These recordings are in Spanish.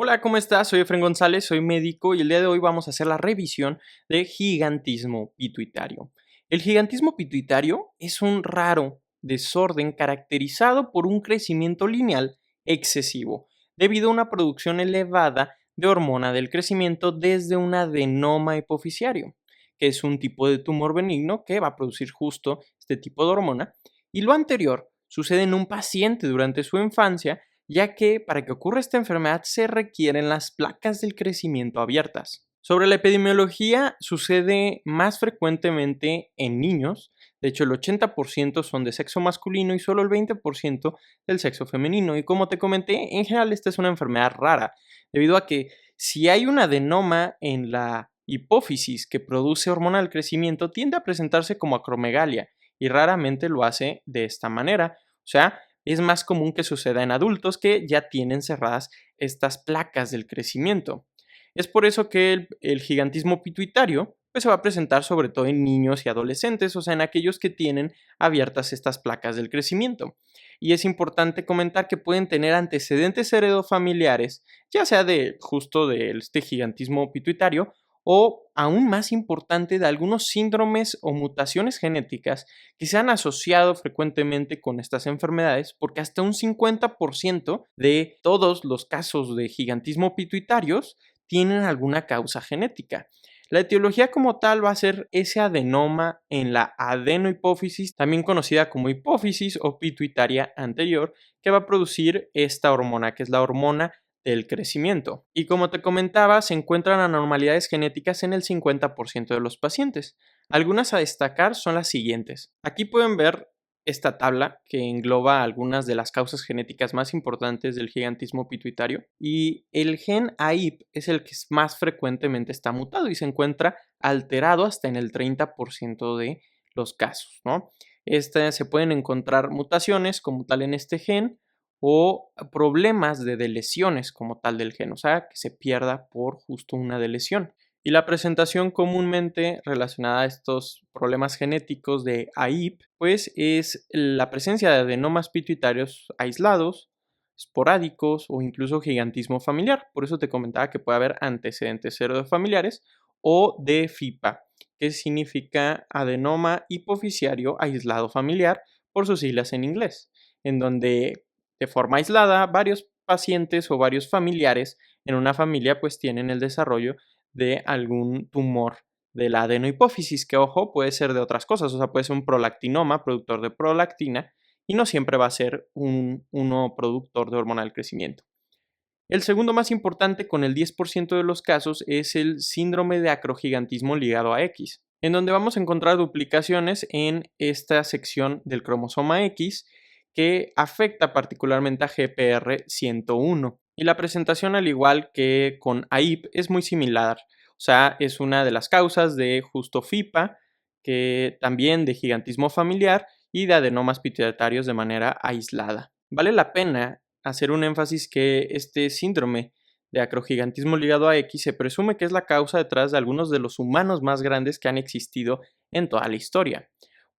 Hola, ¿cómo estás? Soy Efren González, soy médico y el día de hoy vamos a hacer la revisión de gigantismo pituitario. El gigantismo pituitario es un raro desorden caracterizado por un crecimiento lineal excesivo, debido a una producción elevada de hormona del crecimiento desde un adenoma hipofisiario, que es un tipo de tumor benigno que va a producir justo este tipo de hormona, y lo anterior sucede en un paciente durante su infancia, ya que para que ocurra esta enfermedad se requieren las placas del crecimiento abiertas. Sobre la epidemiología, sucede más frecuentemente en niños. De hecho, el 80% son de sexo masculino y solo el 20% del sexo femenino. Y como te comenté, en general esta es una enfermedad rara, debido a que si hay un adenoma en la hipófisis que produce hormona del crecimiento, tiende a presentarse como acromegalia y raramente lo hace de esta manera. O sea, es más común que suceda en adultos que ya tienen cerradas estas placas del crecimiento. Es por eso que el gigantismo pituitario pues, se va a presentar sobre todo en niños y adolescentes, o sea, en aquellos que tienen abiertas estas placas del crecimiento. Y es importante comentar que pueden tener antecedentes heredofamiliares, ya sea de justo de este gigantismo pituitario o, aún más importante, de algunos síndromes o mutaciones genéticas que se han asociado frecuentemente con estas enfermedades, porque hasta un 50% de todos los casos de gigantismo pituitarios tienen alguna causa genética. La etiología como tal va a ser ese adenoma en la adenohipófisis, también conocida como hipófisis o pituitaria anterior, que va a producir esta hormona, que es la hormona del crecimiento. Y como te comentaba, se encuentran anormalidades genéticas en el 50% de los pacientes. Algunas a destacar son las siguientes. Aquí pueden ver esta tabla que engloba algunas de las causas genéticas más importantes del gigantismo pituitario, y el gen AIP es el que más frecuentemente está mutado y se encuentra alterado hasta en el 30% de los casos, ¿no? Se pueden encontrar mutaciones como tal en este gen o problemas de deleciones como tal del gen, o sea, que se pierda por justo una delesión. Y la presentación comúnmente relacionada a estos problemas genéticos de AIP, pues es la presencia de adenomas pituitarios aislados, esporádicos o incluso gigantismo familiar. Por eso te comentaba que puede haber antecedentes familiares o de FIPA, que significa adenoma hipofisiario aislado familiar por sus siglas en inglés, en donde de forma aislada varios pacientes o varios familiares en una familia pues tienen el desarrollo de algún tumor de la adenohipófisis, que ojo, puede ser de otras cosas, o sea, puede ser un prolactinoma, productor de prolactina, y no siempre va a ser uno productor de hormona del crecimiento. El segundo más importante, con el 10% de los casos, es el síndrome de acrogigantismo ligado a X, en donde vamos a encontrar duplicaciones en esta sección del cromosoma X que afecta particularmente a GPR101. Y la presentación, al igual que con AIP, es muy similar. O sea, es una de las causas de justo FIPA, que también de gigantismo familiar y de adenomas pituitarios de manera aislada. Vale la pena hacer un énfasis que este síndrome de acrogigantismo ligado a X se presume que es la causa detrás de algunos de los humanos más grandes que han existido en toda la historia,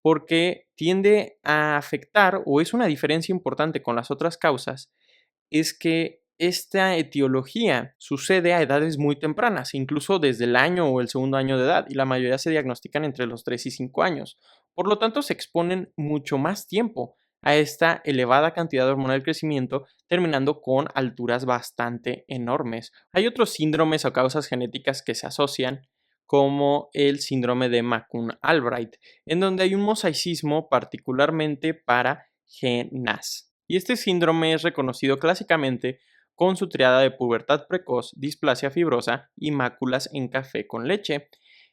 porque tiende a afectar, o es una diferencia importante con las otras causas, es que esta etiología sucede a edades muy tempranas, incluso desde el año o el segundo año de edad, y la mayoría se diagnostican entre los 3 y 5 años. Por lo tanto, se exponen mucho más tiempo a esta elevada cantidad de hormona del crecimiento, terminando con alturas bastante enormes. Hay otros síndromes o causas genéticas que se asocian, como el síndrome de McCune-Albright, en donde hay un mosaicismo particularmente para GNAS. Y este síndrome es reconocido clásicamente con su triada de pubertad precoz, displasia fibrosa y máculas en café con leche,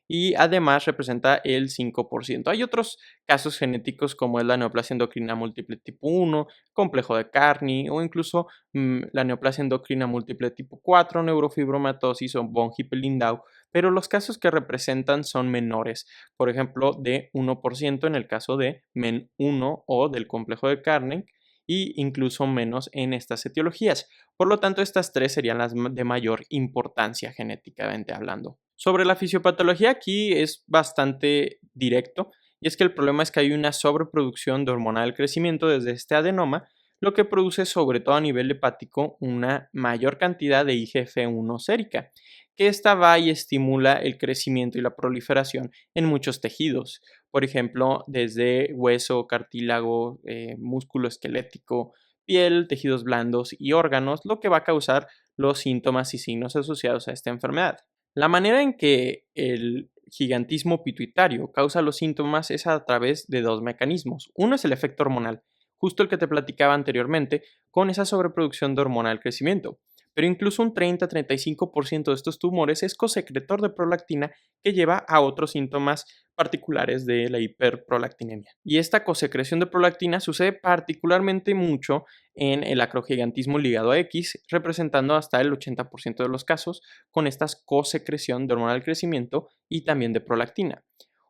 y además representa el 5%. Hay otros casos genéticos como es la neoplasia endocrina múltiple tipo 1, complejo de Carney o incluso la neoplasia endocrina múltiple tipo 4, neurofibromatosis o von Hippel-Lindau, pero los casos que representan son menores, por ejemplo de 1% en el caso de MEN1 o del complejo de Carney, y incluso menos en estas etiologías. Por lo tanto, estas tres serían las de mayor importancia genéticamente hablando. Sobre la fisiopatología, aquí es bastante directo, y es que el problema es que hay una sobreproducción de hormona del crecimiento desde este adenoma, lo que produce sobre todo a nivel hepático una mayor cantidad de IGF-1 sérica, que esta va y estimula el crecimiento y la proliferación en muchos tejidos, por ejemplo, desde hueso, cartílago, músculo esquelético, piel, tejidos blandos y órganos, lo que va a causar los síntomas y signos asociados a esta enfermedad. La manera en que el gigantismo pituitario causa los síntomas es a través de dos mecanismos. Uno es el efecto hormonal, justo el que te platicaba anteriormente, con esa sobreproducción de hormona del crecimiento. Pero incluso un 30-35% de estos tumores es cosecretor de prolactina que lleva a otros síntomas particulares de la hiperprolactinemia. Y esta cosecreción de prolactina sucede particularmente mucho en el acrogigantismo ligado a X, representando hasta el 80% de los casos con esta cosecreción de hormona del crecimiento y también de prolactina.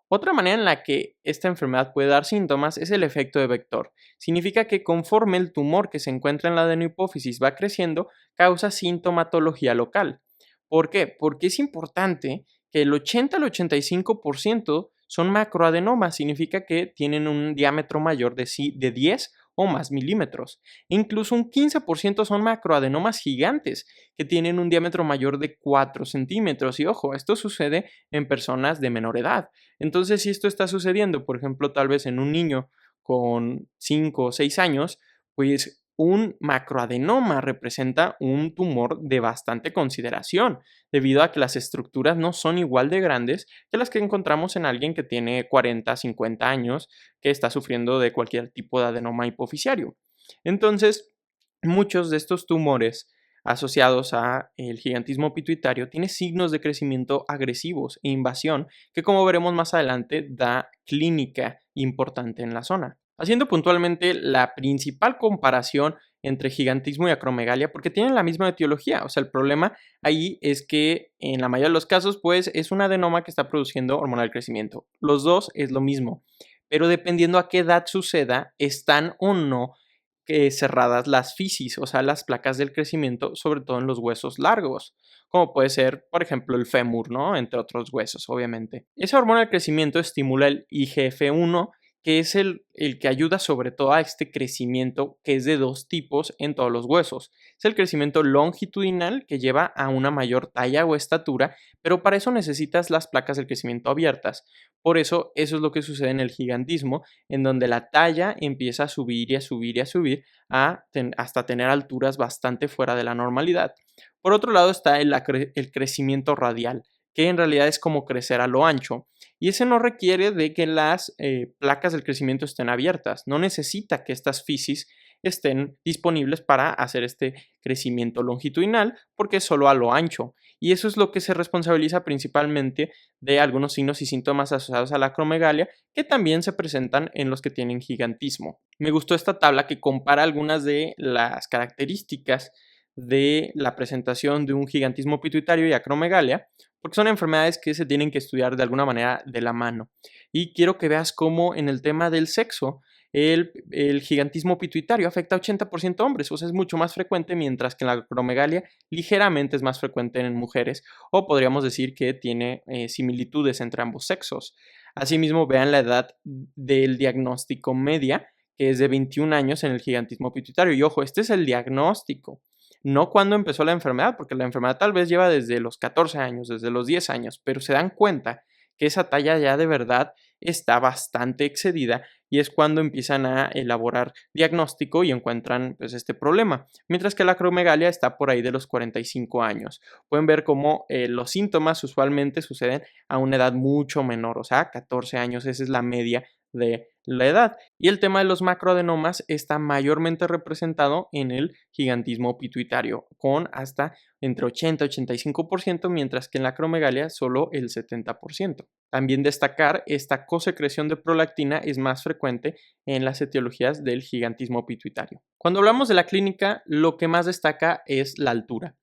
Otra manera en la que esta enfermedad puede dar síntomas es el efecto de vector. Significa que conforme el tumor que se encuentra en la adenohipófisis va creciendo, causa sintomatología local. ¿Por qué? Porque es importante que el 80 al 85% son macroadenomas, significa que tienen un diámetro mayor de 10 o más milímetros. E incluso un 15% son macroadenomas gigantes, que tienen un diámetro mayor de 4 centímetros. Y ojo, esto sucede en personas de menor edad. Entonces, si esto está sucediendo, por ejemplo, tal vez en un niño con 5 o 6 años, pues un macroadenoma representa un tumor de bastante consideración, debido a que las estructuras no son igual de grandes que las que encontramos en alguien que tiene 40, 50 años, que está sufriendo de cualquier tipo de adenoma hipofisiario. Entonces, muchos de estos tumores asociados a el gigantismo pituitario tienen signos de crecimiento agresivos e invasión que, como veremos más adelante, da clínica importante en la zona. Haciendo puntualmente la principal comparación entre gigantismo y acromegalia porque tienen la misma etiología, o sea, el problema ahí es que en la mayoría de los casos pues es un adenoma que está produciendo hormona del crecimiento. Los dos es lo mismo, pero dependiendo a qué edad suceda, están o no cerradas las fisis, o sea, las placas del crecimiento, sobre todo en los huesos largos, como puede ser, por ejemplo, el fémur, ¿no? Entre otros huesos, obviamente. Esa hormona del crecimiento estimula el IGF-1, que es el que ayuda sobre todo a este crecimiento, que es de dos tipos en todos los huesos. Es el crecimiento longitudinal, que lleva a una mayor talla o estatura, pero para eso necesitas las placas del crecimiento abiertas. Por eso, eso es lo que sucede en el gigantismo, en donde la talla empieza a subir y a subir y a subir hasta tener alturas bastante fuera de la normalidad. Por otro lado está el crecimiento radial, que en realidad es como crecer a lo ancho. Y ese no requiere de que las placas del crecimiento estén abiertas. No necesita que estas fisis estén disponibles para hacer este crecimiento longitudinal porque es solo a lo ancho. Y eso es lo que se responsabiliza principalmente de algunos signos y síntomas asociados a la acromegalia que también se presentan en los que tienen gigantismo. Me gustó esta tabla que compara algunas de las características de la presentación de un gigantismo pituitario y acromegalia, porque son enfermedades que se tienen que estudiar de alguna manera de la mano. Y quiero que veas cómo en el tema del sexo, el gigantismo pituitario afecta a 80% de hombres, o sea, es mucho más frecuente, mientras que la acromegalia ligeramente es más frecuente en mujeres, o podríamos decir que tiene similitudes entre ambos sexos. Asimismo, vean la edad del diagnóstico media, que es de 21 años en el gigantismo pituitario. Y ojo, este es el diagnóstico, no cuando empezó la enfermedad, porque la enfermedad tal vez lleva desde los 14 años, desde los 10 años, pero se dan cuenta que esa talla ya de verdad está bastante excedida y es cuando empiezan a elaborar diagnóstico y encuentran pues, este problema, mientras que la acromegalia está por ahí de los 45 años. Pueden ver cómo los síntomas usualmente suceden a una edad mucho menor, o sea, 14 años, esa es la media de la edad. Y el tema de los macroadenomas está mayormente representado en el gigantismo pituitario, con hasta entre 80 y 85%, mientras que en la acromegalia solo el 70%. También destacar, esta cosecreción de prolactina es más frecuente en las etiologías del gigantismo pituitario. Cuando hablamos de la clínica, lo que más destaca es la altura,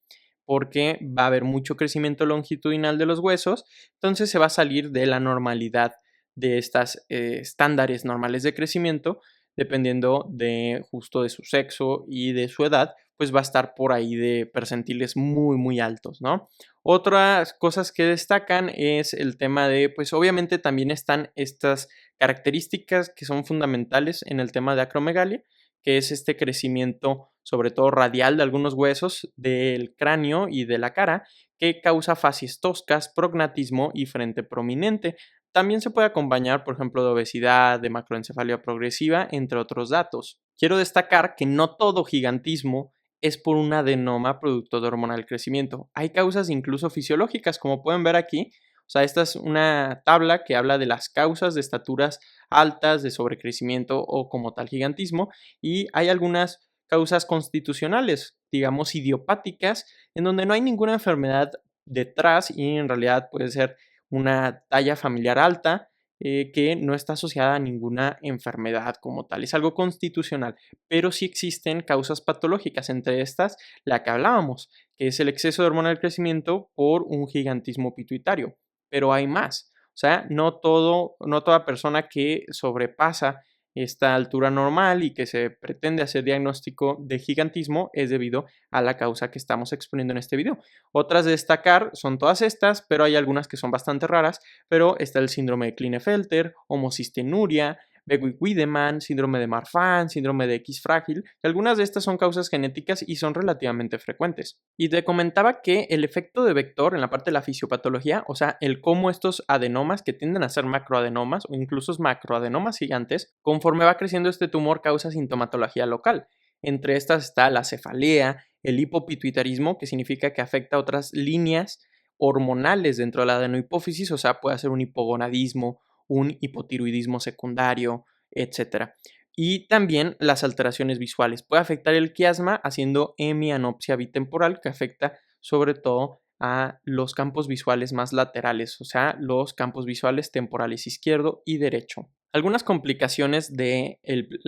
porque va a haber mucho crecimiento longitudinal de los huesos, entonces se va a salir de la normalidad de estas estándares normales de crecimiento, dependiendo de justo de su sexo y de su edad, pues va a estar por ahí de percentiles muy, muy altos, ¿no? Otras cosas que destacan es el tema de, pues obviamente también están estas características que son fundamentales en el tema de acromegalia, que es este crecimiento, sobre todo radial, de algunos huesos del cráneo y de la cara, que causa facies toscas, prognatismo y frente prominente. También se puede acompañar, por ejemplo, de obesidad, de macroencefalia progresiva, entre otros datos. Quiero destacar que no todo gigantismo es por un adenoma producto de hormona del crecimiento. Hay causas incluso fisiológicas, como pueden ver aquí. O sea, esta es una tabla que habla de las causas de estaturas altas, de sobrecrecimiento o como tal gigantismo, y hay algunas causas constitucionales, digamos idiopáticas, en donde no hay ninguna enfermedad detrás y en realidad puede ser una talla familiar alta que no está asociada a ninguna enfermedad como tal. Es algo constitucional, pero sí existen causas patológicas, entre estas la que hablábamos, que es el exceso de hormona del crecimiento por un gigantismo pituitario. Pero hay más. O sea, no toda persona que sobrepasa esta altura normal y que se pretende hacer diagnóstico de gigantismo es debido a la causa que estamos exponiendo en este video. Otras de destacar son todas estas, pero hay algunas que son bastante raras, pero está el síndrome de Klinefelter, homocisteínuria, Bewicke-Wiedemann, síndrome de Marfan, síndrome de X frágil, y algunas de estas son causas genéticas y son relativamente frecuentes. Y te comentaba que el efecto de vector en la parte de la fisiopatología, o sea, el cómo estos adenomas que tienden a ser macroadenomas o incluso macroadenomas gigantes, conforme va creciendo este tumor causa sintomatología local. Entre estas está la cefalea, el hipopituitarismo, que significa que afecta a otras líneas hormonales dentro de la adenohipófisis, o sea, puede ser un hipogonadismo, un hipotiroidismo secundario, etcétera. Y también las alteraciones visuales. Puede afectar el quiasma haciendo hemianopsia bitemporal, que afecta sobre todo a los campos visuales más laterales, o sea, los campos visuales temporales izquierdo y derecho. Algunas complicaciones del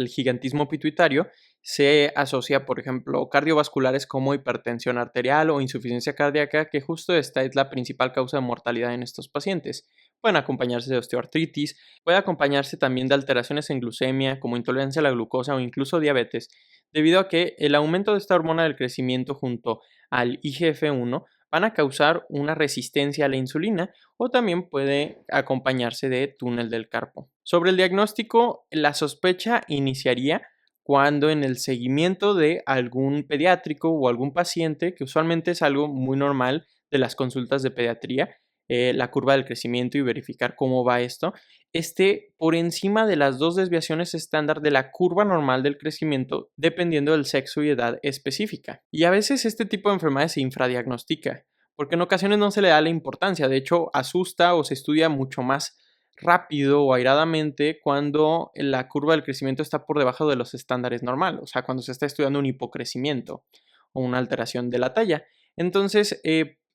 gigantismo pituitario se asocia, por ejemplo, cardiovasculares como hipertensión arterial o insuficiencia cardíaca, que justo esta es la principal causa de mortalidad en estos pacientes. Pueden acompañarse de osteoartritis, puede acompañarse también de alteraciones en glucemia, como intolerancia a la glucosa o incluso diabetes, debido a que el aumento de esta hormona del crecimiento junto al IGF-1 van a causar una resistencia a la insulina o también puede acompañarse de túnel del carpo. Sobre el diagnóstico, la sospecha iniciaría cuando en el seguimiento de algún pediátrico o algún paciente, que usualmente es algo muy normal de las consultas de pediatría, la curva del crecimiento y verificar cómo va esto, esté por encima de las 2 desviaciones estándar de la curva normal del crecimiento, dependiendo del sexo y edad específica. Y a veces este tipo de enfermedades se infradiagnostica, porque en ocasiones no se le da la importancia, de hecho asusta o se estudia mucho más rápido o airadamente cuando la curva del crecimiento está por debajo de los estándares normales, o sea, cuando se está estudiando un hipocrecimiento o una alteración de la talla. Entonces,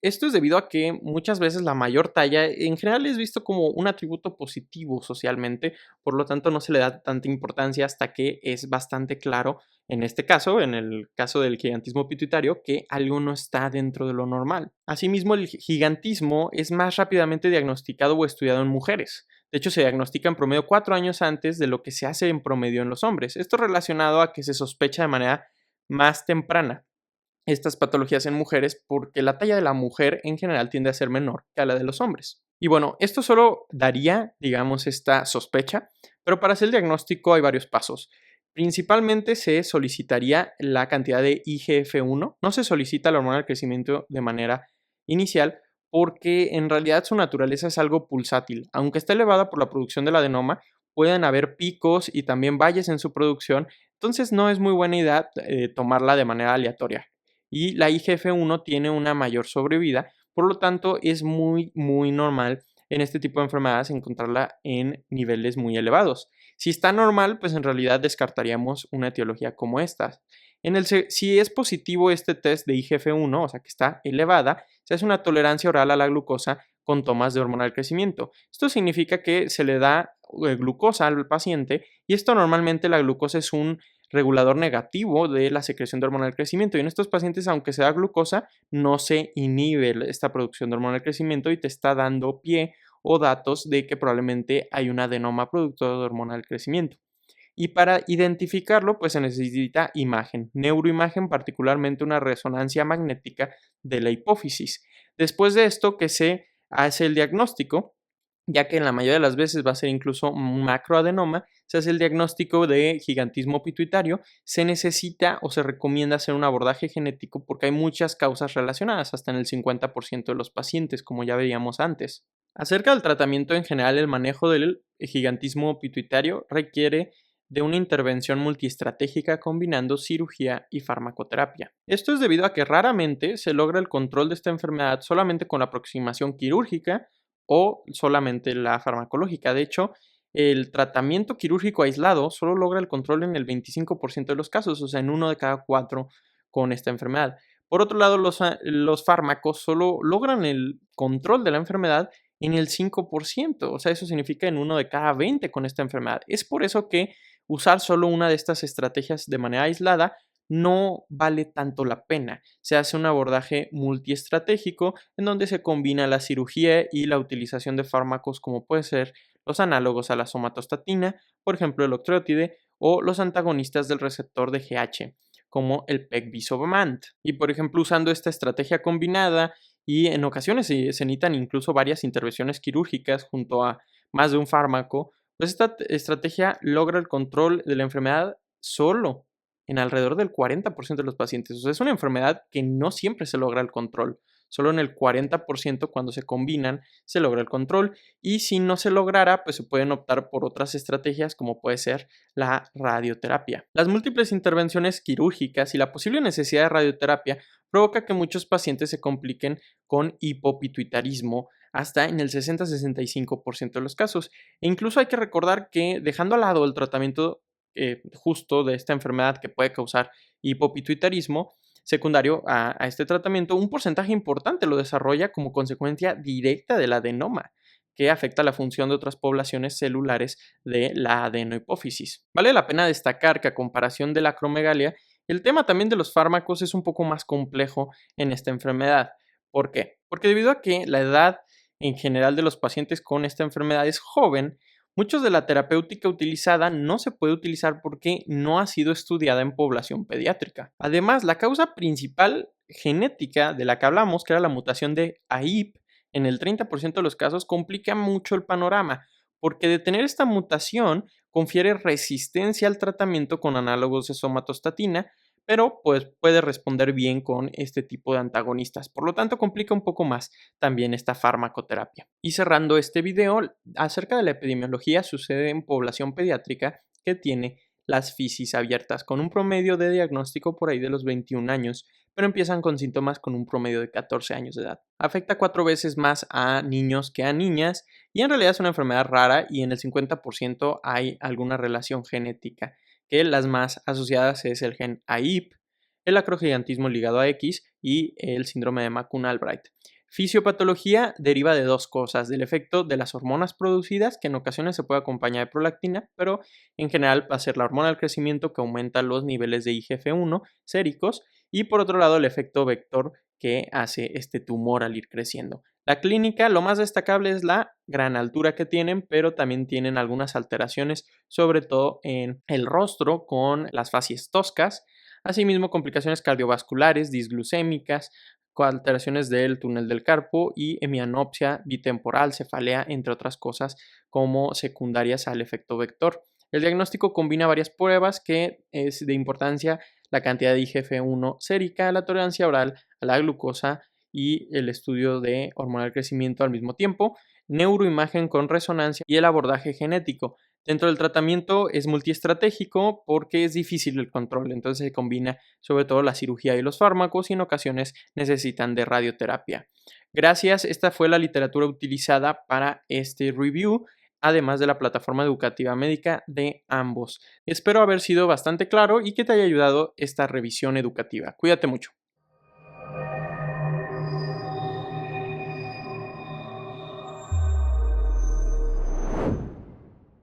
esto es debido a que muchas veces la mayor talla en general es visto como un atributo positivo socialmente, por lo tanto no se le da tanta importancia hasta que es bastante claro, en este caso, en el caso del gigantismo pituitario, que algo no está dentro de lo normal. Asimismo, el gigantismo es más rápidamente diagnosticado o estudiado en mujeres. De hecho, se diagnostica en promedio 4 años antes de lo que se hace en promedio en los hombres. Esto relacionado a que se sospecha de manera más temprana estas patologías en mujeres porque la talla de la mujer en general tiende a ser menor que a la de los hombres. Y bueno, esto solo daría, digamos, esta sospecha, pero para hacer el diagnóstico hay varios pasos. Principalmente se solicitaría la cantidad de IGF-1, no se solicita la hormona del crecimiento de manera inicial porque en realidad su naturaleza es algo pulsátil. Aunque está elevada por la producción del adenoma, pueden haber picos y también valles en su producción, entonces no es muy buena idea tomarla de manera aleatoria y la IGF-1 tiene una mayor sobrevida, por lo tanto es muy normal en este tipo de enfermedades encontrarla en niveles muy elevados. Si está normal, pues en realidad descartaríamos una etiología como esta. Si es positivo este test de IGF-1, o sea que está elevada, se hace una tolerancia oral a la glucosa con tomas de hormona del crecimiento. Esto significa que se le da glucosa al paciente y esto normalmente la glucosa es un regulador negativo de la secreción de hormona del crecimiento. Y en estos pacientes, aunque se da glucosa, no se inhibe esta producción de hormona del crecimiento y te está dando pie o datos de que probablemente hay un adenoma productor de hormona del crecimiento. Y para identificarlo, pues se necesita imagen, neuroimagen, particularmente una resonancia magnética de la hipófisis. Después de esto, que se hace el diagnóstico, ya que en la mayoría de las veces va a ser incluso un macroadenoma. Se hace el diagnóstico de gigantismo pituitario, se necesita o se recomienda hacer un abordaje genético porque hay muchas causas relacionadas, hasta en el 50% de los pacientes, como ya veíamos antes. Acerca del tratamiento en general, el manejo del gigantismo pituitario requiere de una intervención multiestratégica combinando cirugía y farmacoterapia. Esto es debido a que raramente se logra el control de esta enfermedad solamente con la aproximación quirúrgica o solamente la farmacológica. De hecho, el tratamiento quirúrgico aislado solo logra el control en el 25% de los casos, o sea, en uno de cada cuatro con esta enfermedad. Por otro lado, los fármacos solo logran el control de la enfermedad en el 5%, o sea, eso significa en uno de cada 20 con esta enfermedad. Es por eso que usar solo una de estas estrategias de manera aislada no vale tanto la pena. Se hace un abordaje multiestratégico en donde se combina la cirugía y la utilización de fármacos como puede ser los análogos a la somatostatina, por ejemplo el octreotide, o los antagonistas del receptor de GH, como el pegvisomant. Y por ejemplo, usando esta estrategia combinada y en ocasiones se necesitan incluso varias intervenciones quirúrgicas junto a más de un fármaco, pues esta estrategia logra el control de la enfermedad solo en alrededor del 40% de los pacientes. O sea, es una enfermedad que no siempre se logra el control. Solo en el 40% cuando se combinan se logra el control. Y si no se lograra, pues se pueden optar por otras estrategias como puede ser la radioterapia. Las múltiples intervenciones quirúrgicas y la posible necesidad de radioterapia provoca que muchos pacientes se compliquen con hipopituitarismo hasta en el 60-65% de los casos. E incluso hay que recordar que dejando al lado el tratamiento justo de esta enfermedad que puede causar hipopituitarismo secundario a este tratamiento, un porcentaje importante lo desarrolla como consecuencia directa del adenoma, que afecta la función de otras poblaciones celulares de la adenohipófisis. Vale la pena destacar que a comparación de la acromegalia, el tema también de los fármacos es un poco más complejo en esta enfermedad. ¿Por qué? Porque debido a que la edad en general de los pacientes con esta enfermedad es joven, muchos de la terapéutica utilizada no se puede utilizar porque no ha sido estudiada en población pediátrica. Además, la causa principal genética de la que hablamos, que era la mutación de AIP, en el 30% de los casos complica mucho el panorama, porque de tener esta mutación confiere resistencia al tratamiento con análogos de somatostatina, pero pues puede responder bien con este tipo de antagonistas. Por lo tanto, complica un poco más también esta farmacoterapia. Y cerrando este video, acerca de la epidemiología, sucede en población pediátrica que tiene las fisis abiertas, con un promedio de diagnóstico por ahí de los 21 años, pero empiezan con síntomas con un promedio de 14 años de edad. Afecta 4 veces más a niños que a niñas y en realidad es una enfermedad rara y en el 50% hay alguna relación genética, que las más asociadas es el gen AIP, el acrogigantismo ligado a X y el síndrome de McCune-Albright. Fisiopatología deriva de dos cosas, del efecto de las hormonas producidas, que en ocasiones se puede acompañar de prolactina, pero en general va a ser la hormona del crecimiento que aumenta los niveles de IGF-1 séricos, y por otro lado el efecto vector que hace este tumor al ir creciendo. La clínica, lo más destacable es la gran altura que tienen, pero también tienen algunas alteraciones, sobre todo en el rostro con las facies toscas, asimismo complicaciones cardiovasculares, disglucémicas, con alteraciones del túnel del carpo y hemianopsia bitemporal, cefalea, entre otras cosas como secundarias al efecto vector. El diagnóstico combina varias pruebas que es de importancia: la cantidad de IGF-1 sérica, la tolerancia oral a la glucosa y el estudio de hormona del crecimiento al mismo tiempo, neuroimagen con resonancia y el abordaje genético. Dentro del tratamiento es multiestratégico porque es difícil el control, entonces se combina sobre todo la cirugía y los fármacos y en ocasiones necesitan de radioterapia. Gracias, esta fue la literatura utilizada para este review, además de la plataforma educativa médica de ambos. Espero haber sido bastante claro y que te haya ayudado esta revisión educativa. Cuídate mucho.